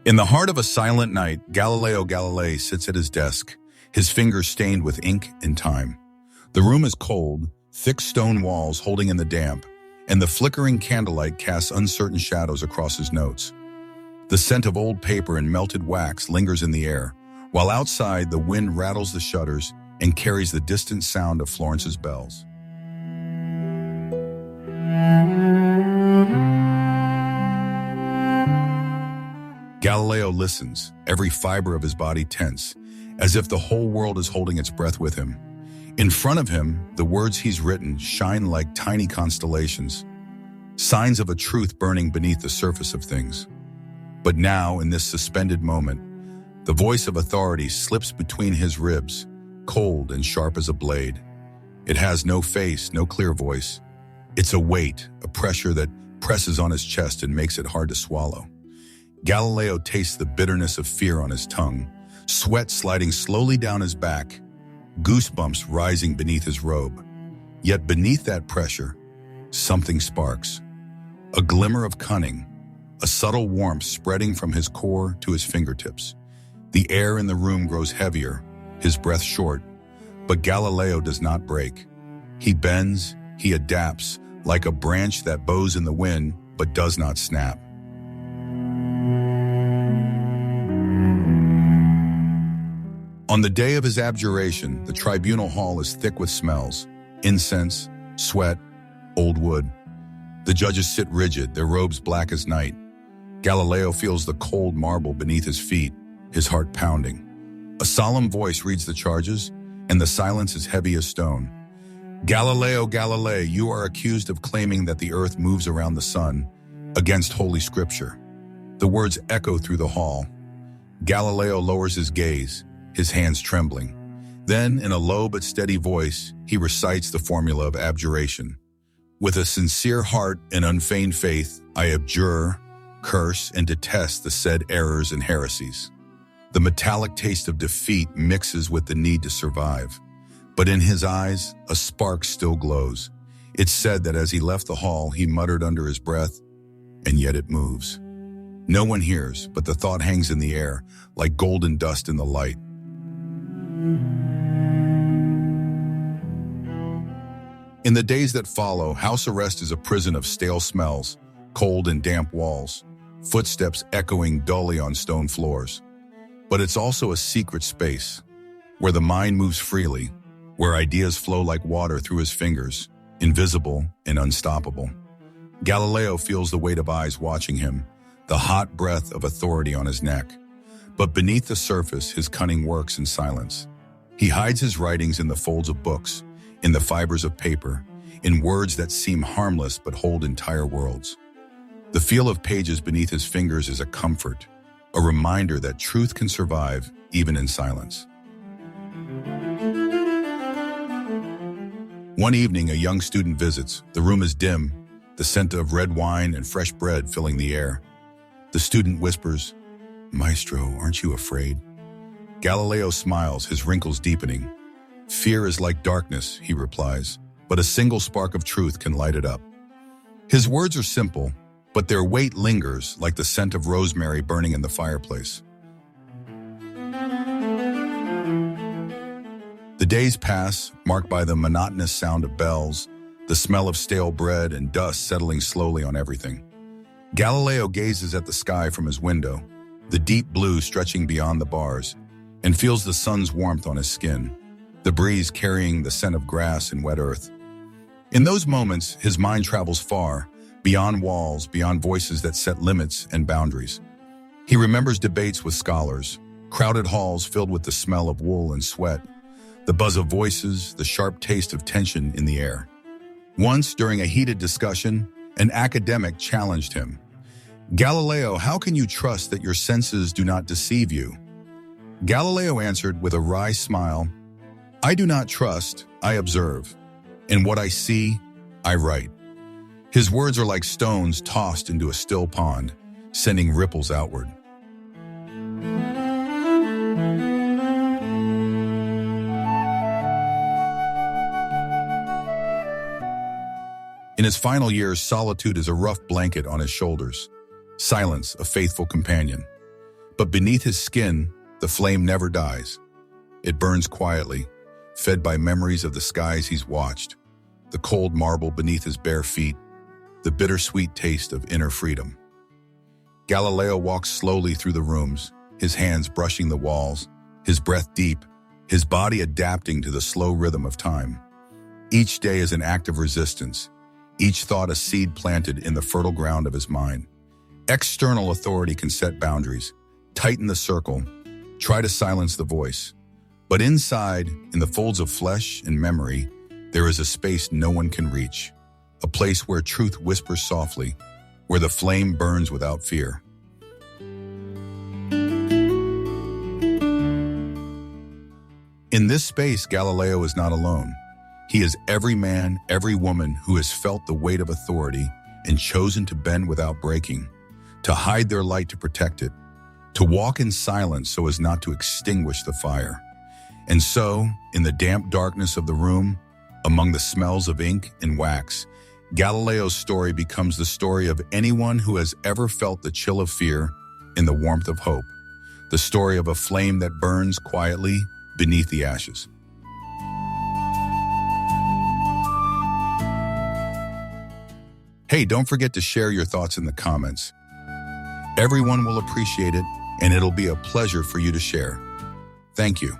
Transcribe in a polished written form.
In the heart of a silent night, Galileo Galilei sits at his desk, his fingers stained with ink and time. The room is cold, thick stone walls holding in the damp, and the flickering candlelight casts uncertain shadows across his notes. The scent of old paper and melted wax lingers in the air, while outside the wind rattles the shutters and carries the distant sound of Florence's bells. Galileo listens, every fiber of his body tense, as if the whole world is holding its breath with him. In front of him, the words he's written shine like tiny constellations, signs of a truth burning beneath the surface of things. But now, in this suspended moment, the voice of authority slips between his ribs, cold and sharp as a blade. It has no face, no clear voice. It's a weight, a pressure that presses on his chest and makes it hard to swallow. Galileo tastes the bitterness of fear on his tongue, sweat sliding slowly down his back, goosebumps rising beneath his robe. Yet beneath that pressure, something sparks. A glimmer of cunning, a subtle warmth spreading from his core to his fingertips. The air in the room grows heavier, his breath short, but Galileo does not break. He bends, he adapts, like a branch that bows in the wind but does not snap. On the day of his abjuration, the tribunal hall is thick with smells, incense, sweat, old wood. The judges sit rigid, their robes black as night. Galileo feels the cold marble beneath his feet, his heart pounding. A solemn voice reads the charges, and the silence is heavy as stone. Galileo Galilei, you are accused of claiming that the earth moves around the sun, against Holy Scripture. The words echo through the hall. Galileo lowers his gaze, his hands trembling. Then, in a low but steady voice, he recites the formula of abjuration. With a sincere heart and unfeigned faith, I abjure, curse, and detest the said errors and heresies. The metallic taste of defeat mixes with the need to survive. But in his eyes, a spark still glows. It's said that as he left the hall, he muttered under his breath, and yet it moves. No one hears, but the thought hangs in the air, like golden dust in the light. In the days that follow, house arrest is a prison of stale smells, cold and damp walls, footsteps echoing dully on stone floors. But it's also a secret space, where the mind moves freely, where ideas flow like water through his fingers, invisible and unstoppable. Galileo feels the weight of eyes watching him, the hot breath of authority on his neck. But beneath the surface, his cunning works in silence. He hides his writings in the folds of books, in the fibers of paper, in words that seem harmless but hold entire worlds. The feel of pages beneath his fingers is a comfort, a reminder that truth can survive even in silence. One evening, a young student visits. The room is dim, the scent of red wine and fresh bread filling the air. The student whispers, "Maestro, aren't you afraid?" Galileo smiles, his wrinkles deepening. "Fear is like darkness," he replies, "but a single spark of truth can light it up." His words are simple, but their weight lingers like the scent of rosemary burning in the fireplace. The days pass, marked by the monotonous sound of bells, the smell of stale bread and dust settling slowly on everything. Galileo gazes at the sky from his window, the deep blue stretching beyond the bars, and feels the sun's warmth on his skin, the breeze carrying the scent of grass and wet earth. In those moments, his mind travels far, beyond walls, beyond voices that set limits and boundaries. He remembers debates with scholars, crowded halls filled with the smell of wool and sweat, the buzz of voices, the sharp taste of tension in the air. Once, during a heated discussion, an academic challenged him. "Galileo, how can you trust that your senses do not deceive you?" Galileo answered with a wry smile, "I do not trust, I observe. And what I see, I write." His words are like stones tossed into a still pond, sending ripples outward. In his final years, solitude is a rough blanket on his shoulders, silence a faithful companion. But beneath his skin, the flame never dies. It burns quietly, fed by memories of the skies he's watched, the cold marble beneath his bare feet, the bittersweet taste of inner freedom. Galileo walks slowly through the rooms, his hands brushing the walls, his breath deep, his body adapting to the slow rhythm of time. Each day is an act of resistance, each thought a seed planted in the fertile ground of his mind. External authority can set boundaries, tighten the circle, try to silence the voice. But inside, in the folds of flesh and memory, there is a space no one can reach, a place where truth whispers softly, where the flame burns without fear. In this space, Galileo is not alone. He is every man, every woman who has felt the weight of authority and chosen to bend without breaking, to hide their light to protect it, to walk in silence so as not to extinguish the fire. And so, in the damp darkness of the room, among the smells of ink and wax, Galileo's story becomes the story of anyone who has ever felt the chill of fear in the warmth of hope, the story of a flame that burns quietly beneath the ashes. Hey, don't forget to share your thoughts in the comments. Everyone will appreciate it, and it'll be a pleasure for you to share. Thank you.